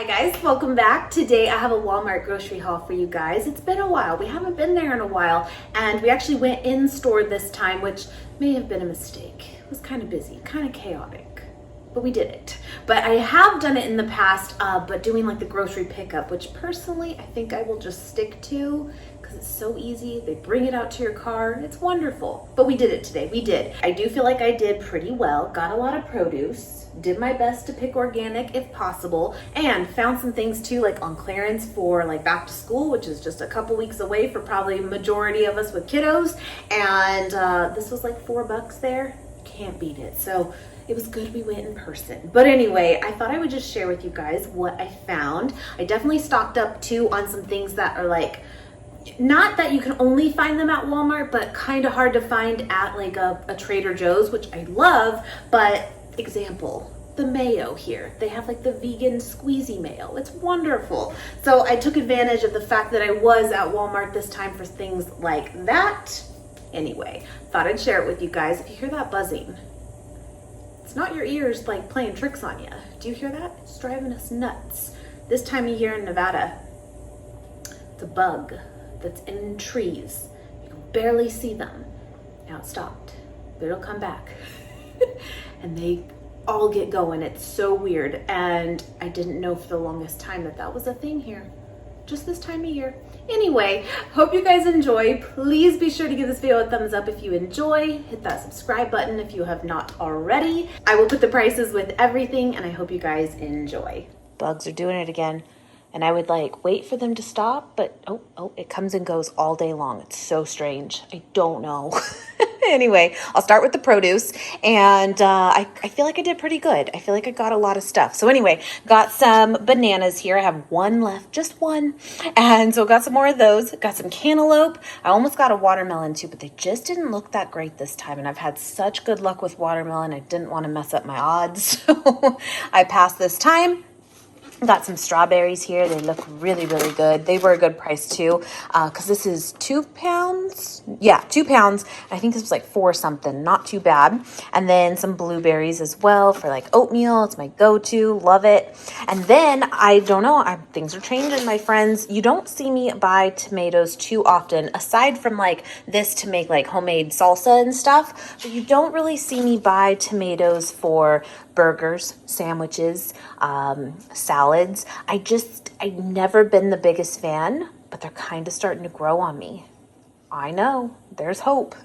guys, welcome back. Today I have a Walmart grocery haul for you guys. It's been a while. We haven't been there in a while, and we actually went in store this time, which may have been a mistake. It was kind of busy, kind of chaotic, but we did it. But I have done it in the past, but doing like the grocery pickup, which personally I think I will just stick to because it's so easy. They bring it out to your car. It's wonderful. But we did it today. We did. I do feel like I did pretty well. Got a lot of produce. Did my best to pick organic if possible, and found some things too, like on clearance for like back to school, which is just a couple weeks away for probably majority of us with kiddos. And this was like $4 there. Can't beat it. So it was good we went in person. But anyway, I thought I would just share with you guys what I found. I definitely stocked up too on some things that are like, not that you can only find them at Walmart, but kind of hard to find at like a Trader Joe's, which I love. But example, the mayo here. They have like the vegan squeezy mayo. It's wonderful. So I took advantage of the fact that I was at Walmart this time for things like that. Anyway, thought I'd share it with you guys. If you hear that buzzing, it's not your ears like playing tricks on you. Do you hear that? It's driving us nuts. This time of year in Nevada, it's a bug that's in trees. You can barely see them. Now it stopped, but it'll come back. And they all get going. It's so weird. And I didn't know for the longest time that that was a thing here. Just this time of year. Anyway, hope you guys enjoy. Please be sure to give this video a thumbs up if you enjoy. Hit that subscribe button if you have not already. I will put the prices with everything, and I hope you guys enjoy. Bugs are doing it again. And I would like wait for them to stop, but oh, it comes and goes all day long. It's so strange. I don't know. Anyway, I'll start with the produce, and I feel like I did pretty good. I feel like I got a lot of stuff. So anyway, got some bananas here. I have one left, just one. And so got some more of those. Got some cantaloupe. I almost got a watermelon too, but they just didn't look that great this time. And I've had such good luck with watermelon. I didn't want to mess up my odds. So I passed this time. Got some strawberries here. They look really, really good. They were a good price too, because this is 2 pounds. Yeah, 2 pounds. I think this was like 4 something. Not too bad. And then some blueberries as well for like oatmeal. It's my go-to. Love it. And then I don't know. Things are changing, my friends. You don't see me buy tomatoes too often, aside from like this to make like homemade salsa and stuff. But you don't really see me buy tomatoes for burgers, sandwiches, salads. I've never been the biggest fan, but they're kind of starting to grow on me. I know, there's hope.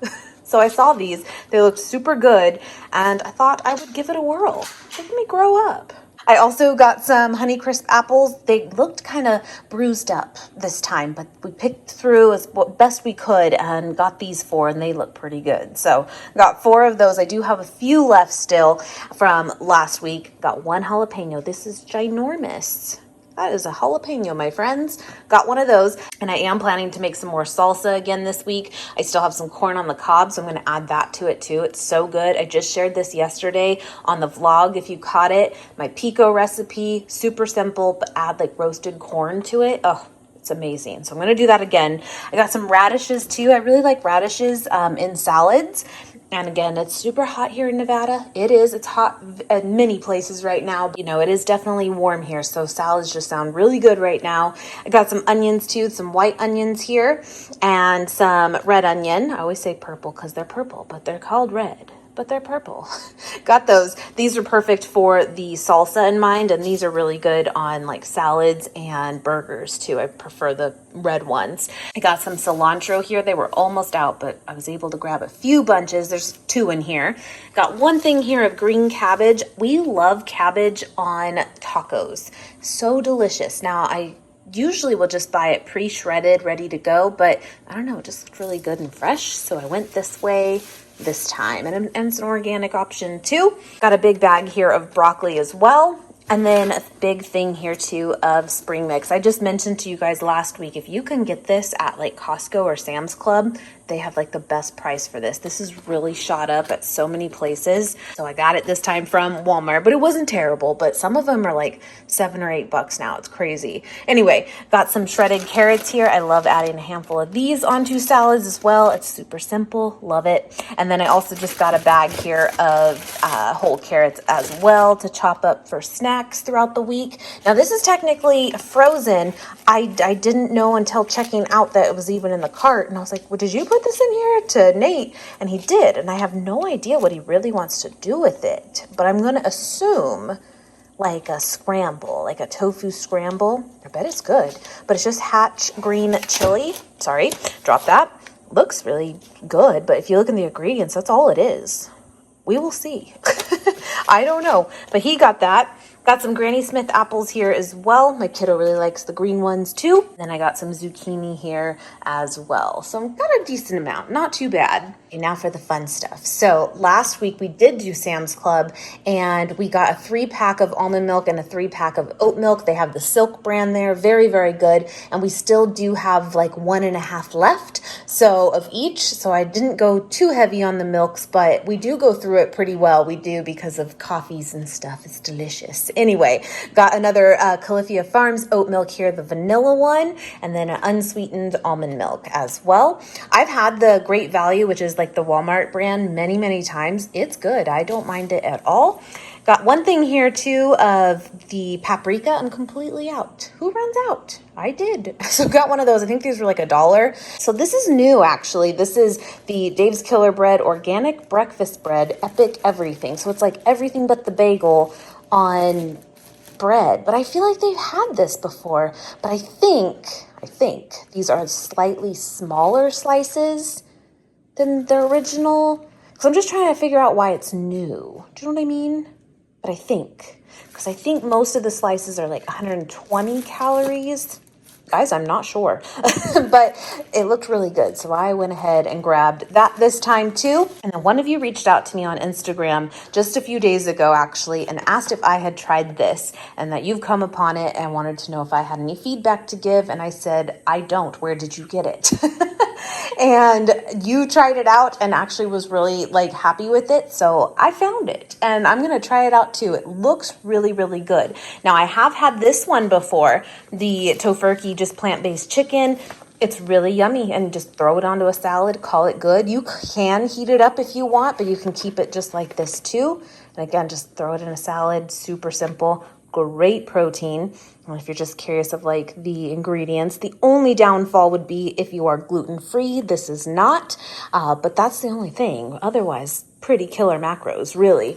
So I saw these, they looked super good, and I thought I would give it a whirl. Let me grow up. I also got some Honeycrisp apples. They looked kind of bruised up this time, but we picked through as best we could and got these 4, and they look pretty good. So got 4 of those. I do have a few left still from last week. Got 1 jalapeno. This is ginormous. That is a jalapeno, my friends. Got one of those, and I am planning to make some more salsa again this week. I still have some corn on the cob, so I'm going to add that to it too. It's so good. I just shared this yesterday on the vlog, if you caught it. My pico recipe, super simple, but add like roasted corn to it. Oh, it's amazing. So I'm going to do that again. I got some radishes too. I really like radishes in salads. And again, it's super hot here in Nevada. It is. It's hot at many places right now. You know, it is definitely warm here, so salads just sound really good right now. I got some onions too, some white onions here, and some red onion. I always say purple because they're purple, but they're called red. But they're purple. Got those. These are perfect for the salsa in mind, and these are really good on like salads and burgers too. I prefer the red ones. I got some cilantro here. They were almost out, but I was able to grab a few bunches. There's 2 in here. Got one thing here of green cabbage. We love cabbage on tacos. So delicious. Now, I usually will just buy it pre-shredded, ready to go, but I don't know, it just looked really good and fresh, so I went this way this time, and it's an organic option too. Got a big bag here of broccoli as well, and then a big thing here too of spring mix. I just mentioned to you guys last week, if you can get this at like Costco or Sam's Club, they have like the best price for this. This is really shot up at so many places. So I got it this time from Walmart, but it wasn't terrible. But some of them are like $7 or $8 now. It's crazy. Anyway, got some shredded carrots here. I love adding a handful of these onto salads as well. It's super simple. Love it. And then I also just got a bag here of whole carrots as well to chop up for snacks throughout the week. Now this is technically frozen. I didn't know until checking out that it was even in the cart. And I was like, well, did you put this in here? To Nate? And he did. And I have no idea what he really wants to do with it. But I'm going to assume like a scramble, like a tofu scramble. I bet it's good. But it's just Hatch green chili. Sorry, drop that. Looks really good. But if you look in the ingredients, that's all it is. We will see. I don't know. But he got that. Got some Granny Smith apples here as well. My kiddo really likes the green ones too. Then I got some zucchini here as well. So I've got a decent amount, not too bad. Okay, now for the fun stuff. So last week we did do Sam's Club and we got a 3-pack of almond milk and a 3-pack of oat milk. They have the Silk brand there. Very, very good. And we still do have like 1.5 left. So of each. So I didn't go too heavy on the milks, but we do go through it pretty well. We do because of coffees and stuff. It's delicious. Anyway, got another Califia Farms oat milk here, the vanilla one, and then an unsweetened almond milk as well. I've had the Great Value, which is like the Walmart brand, many, many times. It's good. I don't mind it at all. Got one thing here too of the paprika. I'm completely out. Who runs out? I did. So got one of those. I think these were like $1. So this is new actually. This is the Dave's Killer Bread organic breakfast bread, epic everything. So it's like everything but the bagel on bread. But I feel like they've had this before. But I think these are slightly smaller slices than the original. Because I'm just trying to figure out why it's new. Do you know what I mean? But because I think most of the slices are like 120 calories. Guys, I'm not sure, but it looked really good. So I went ahead and grabbed that this time too. And then one of you reached out to me on Instagram just a few days ago, actually, and asked if I had tried this and that you've come upon it and wanted to know if I had any feedback to give. And I said, I don't. Where did you get it? And you tried it out and actually was really like happy with it. So I found it and I'm going to try it out too. It looks really, really good. Now I have had this one before, the tofurkey, just plant-based chicken. It's really yummy and just throw it onto a salad, call it good. You can heat it up if you want, but you can keep it just like this too. And again, just throw it in a salad, super simple. Great protein. And if you're just curious of like the ingredients, the only downfall would be if you are gluten-free. This is not, but that's the only thing. Otherwise, pretty killer macros, really.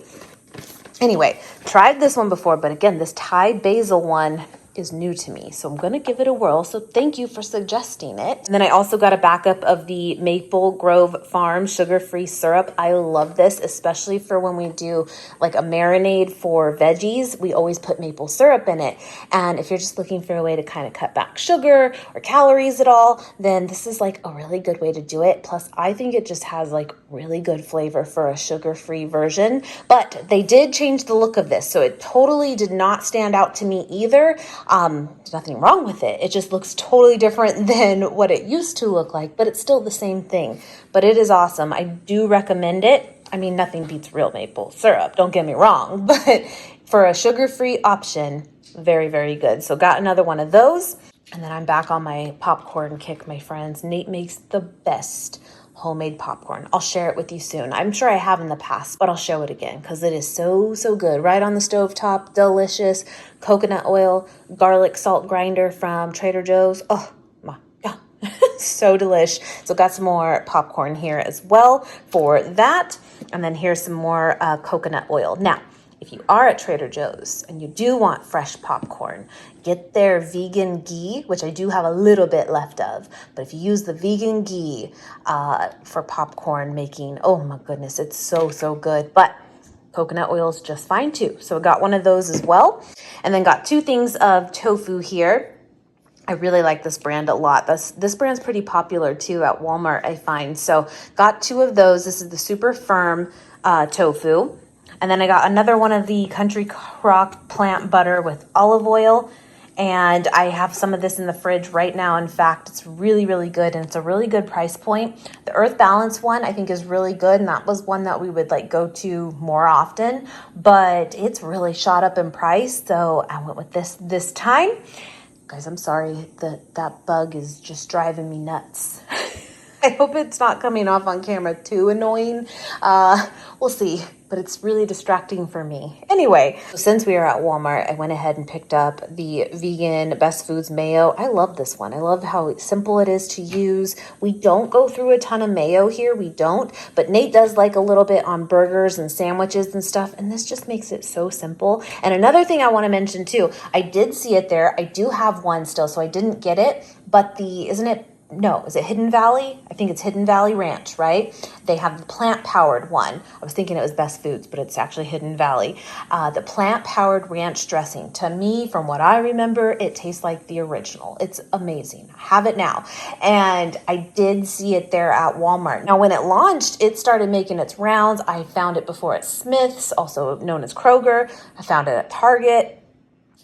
Anyway, tried this one before, but again, this Thai basil one is new to me. So I'm going to give it a whirl. So thank you for suggesting it. And then I also got a backup of the Maple Grove Farm sugar-free syrup. I love this, especially for when we do like a marinade for veggies. We always put maple syrup in it. And if you're just looking for a way to kind of cut back sugar or calories at all, then this is like a really good way to do it. Plus, I think it just has like really good flavor for a sugar-free version. But they did change the look of this. So it totally did not stand out to me either. There's nothing wrong with it. It just looks totally different than what it used to look like, but it's still the same thing. But it is awesome. I do recommend it. I mean, nothing beats real maple syrup, don't get me wrong, but for a sugar-free option, very, very good. So got another one of those. And then I'm back on my popcorn kick, my friends. Nate makes the best homemade popcorn. I'll share it with you soon. I'm sure I have in the past, but I'll show it again because it is so, so good. Right on the stovetop, delicious. Coconut oil, garlic salt grinder from Trader Joe's. Oh my God, so delish. So got some more popcorn here as well for that. And then here's some more coconut oil. Now, if you are at Trader Joe's and you do want fresh popcorn, get their vegan ghee, which I do have a little bit left of. But if you use the vegan ghee for popcorn making, oh my goodness, it's so, so good. But coconut oil is just fine too. So I got one of those as well. And then got 2 things of tofu here. I really like this brand a lot. This brand's pretty popular too at Walmart, I find. So got 2 of those. This is the super firm tofu. And then I got another one of the Country Crock plant butter with olive oil. And I have some of this in the fridge right now. In fact, it's really, really good. And it's a really good price point. The Earth Balance one, I think, is really good. And that was one that we would like go to more often. But it's really shot up in price. So I went with this time. Guys, I'm sorry that bug is just driving me nuts. I hope it's not coming off on camera too annoying. We'll see, but it's really distracting for me. Anyway, since we are at Walmart, I went ahead and picked up the vegan Best Foods mayo. I love this one. I love how simple it is to use. We don't go through a ton of mayo here. We don't, but Nate does like a little bit on burgers and sandwiches and stuff. And this just makes it so simple. And another thing I want to mention too, I did see it there. I do have one still, so I didn't get it, but is it Hidden Valley? I think it's Hidden Valley Ranch, right? They have the plant-powered one. I was thinking it was Best Foods, but it's actually Hidden Valley. The plant-powered ranch dressing. To me, from what I remember, it tastes like the original. It's amazing. I have it now. And I did see it there at Walmart. Now, when it launched, it started making its rounds. I found it before at Smith's, also known as Kroger. I found it at Target.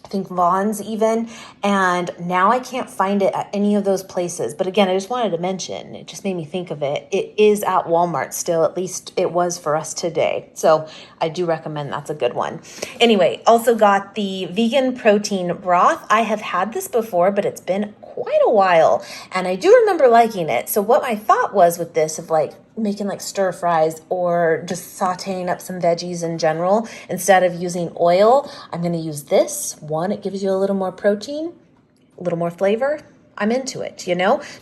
I think Vaughn's even, and now I can't find it at any of those places. But again, I just wanted to mention, it just made me think of it. It is at Walmart still, at least it was for us today. So I do recommend that's a good one. Anyway, also got the vegan protein broth. I have had this before, but it's been quite a while, and I do remember liking it. So what my thought was with this of like making like stir fries or just sauteing up some veggies in general, instead of using oil, I'm going to use this one. It gives you a little more protein, a little more flavor. I'm into it,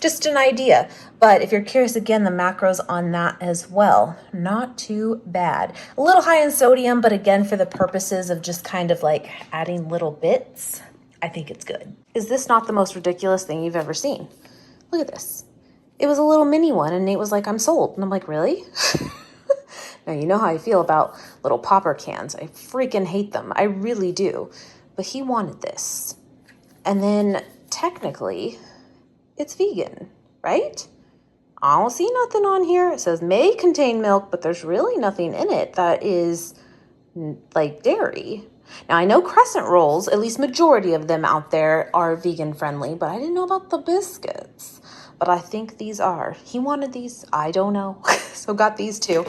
just an idea. But if you're curious, again, the macros on that as well, not too bad. A little high in sodium, but again, for the purposes of just kind of like adding little bits, I think it's good. Is this not the most ridiculous thing you've ever seen? Look at this. It was a little mini one, and Nate was like, I'm sold. And I'm like, really? Now, you know how I feel about little popper cans. I freaking hate them. I really do. But he wanted this. And then technically, it's vegan, right? I don't see nothing on here. It says may contain milk, but there's really nothing in it that is like dairy. Now, I know crescent rolls, at least majority of them out there, are vegan friendly, but I didn't know about the biscuits. But I think these are. He wanted these. I don't know. So got these too.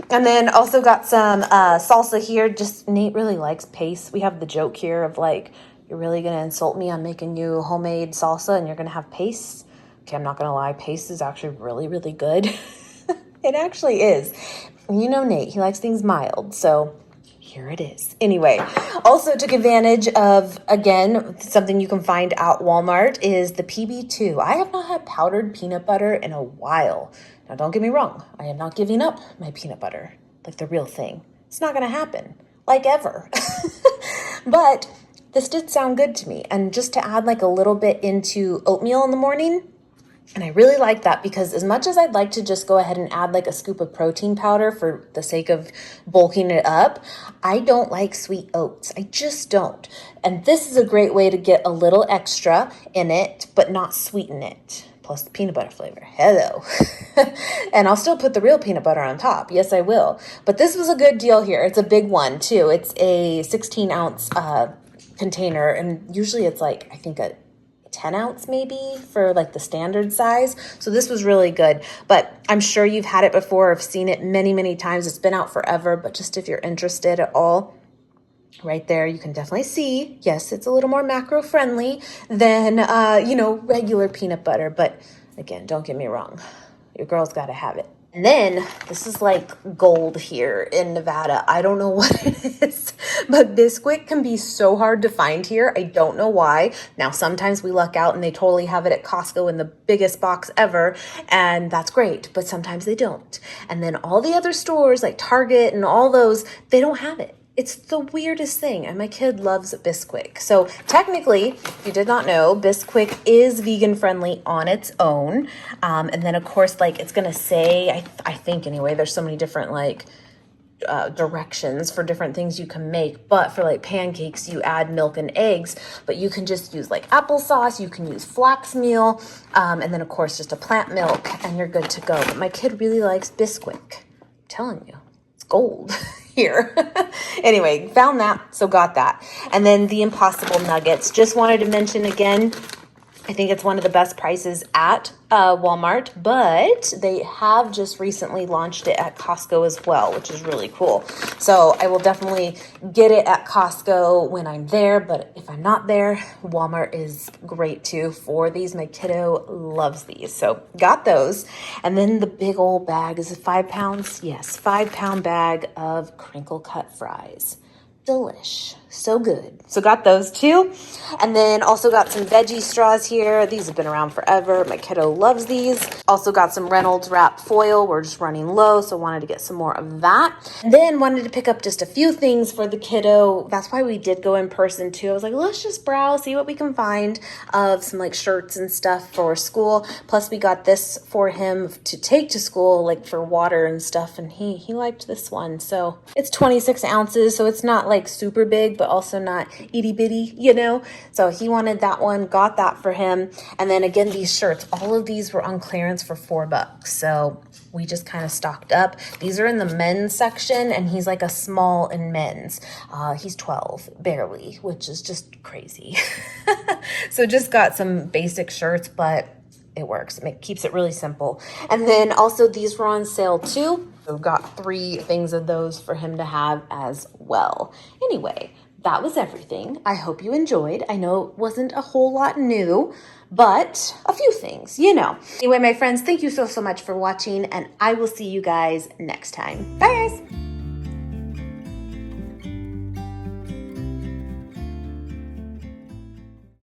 And then also got some salsa here. Just Nate really likes paste. We have the joke here of like, you're really going to insult me on making you homemade salsa and you're going to have paste? Okay, I'm not going to lie. Paste is actually really, really good. It actually is. And you know Nate, he likes things mild. So here it is. Anyway, also took advantage of, again, something you can find at Walmart is the PB2. I have not had powdered peanut butter in a while. Now, don't get me wrong. I am not giving up my peanut butter, like the real thing. It's not going to happen, like ever. But this did sound good to me. And just to add like a little bit into oatmeal in the morning, and I really like that because as much as I'd like to just go ahead and add like a scoop of protein powder for the sake of bulking it up, I don't like sweet oats. I just don't. And this is a great way to get a little extra in it, but not sweeten it. Plus the peanut butter flavor. Hello. And I'll still put the real peanut butter on top. Yes, I will. But this was a good deal here. It's a big one too. It's a 16-ounce container. And usually it's like, I think a 10 ounce maybe for like the standard size. So this was really good, but I'm sure you've had it before. I've seen it many, many times. It's been out forever, but just if you're interested at all, right there, you can definitely see, yes, it's a little more macro friendly than, regular peanut butter. But again, don't get me wrong. Your girl's got to have it. And then this is like gold here in Nevada. I don't know what it is, but Bisquick can be so hard to find here. I don't know why. Now, sometimes we luck out and they totally have it at Costco in the biggest box ever, and that's great, but sometimes they don't. And then all the other stores like Target and all those, they don't have it. It's the weirdest thing, and my kid loves Bisquick. So technically, if you did not know, Bisquick is vegan friendly on its own. And then of course, like it's gonna say, I think anyway, there's so many different like directions for different things you can make. But for like pancakes, you add milk and eggs, but you can just use like applesauce, you can use flax meal, and then of course just a plant milk, and you're good to go. But my kid really likes Bisquick. I'm telling you, it's gold. here. Anyway, found that, so got that. And then the Impossible Nuggets. Just wanted to mention again, I think it's one of the best prices at Walmart, but they have just recently launched it at Costco as well, which is really cool. So I will definitely get it at Costco when I'm there, but if I'm not there, Walmart is great too for these. My kiddo loves these, so got those. And then the big old bag, is it 5 pounds? Yes, 5-pound bag of crinkle cut fries. Delish. So good. So got those too. And then also got some veggie straws here. These have been around forever. My kiddo loves these. Also got some Reynolds wrap foil. We're just running low, so wanted to get some more of that. And then wanted to pick up just a few things for the kiddo. That's why we did go in person too. I was like, let's just browse, see what we can find of some like shirts and stuff for school. Plus we got this for him to take to school, like for water and stuff. And he liked this one. So it's 26 ounces. So it's not like super big, but also not itty bitty, you know? So he wanted that one, got that for him. And then again, these shirts, all of these were on clearance for $4. So we just kind of stocked up. These are in the men's section, and he's like a small in men's. He's 12, barely, which is just crazy. So just got some basic shirts, but it works. It keeps it really simple. And then also these were on sale too. So got 3 things of those for him to have as well. Anyway, that was everything. I hope you enjoyed. I know it wasn't a whole lot new, but a few things, you know. Anyway, my friends, thank you so much for watching, and I will see you guys next time. Bye, guys.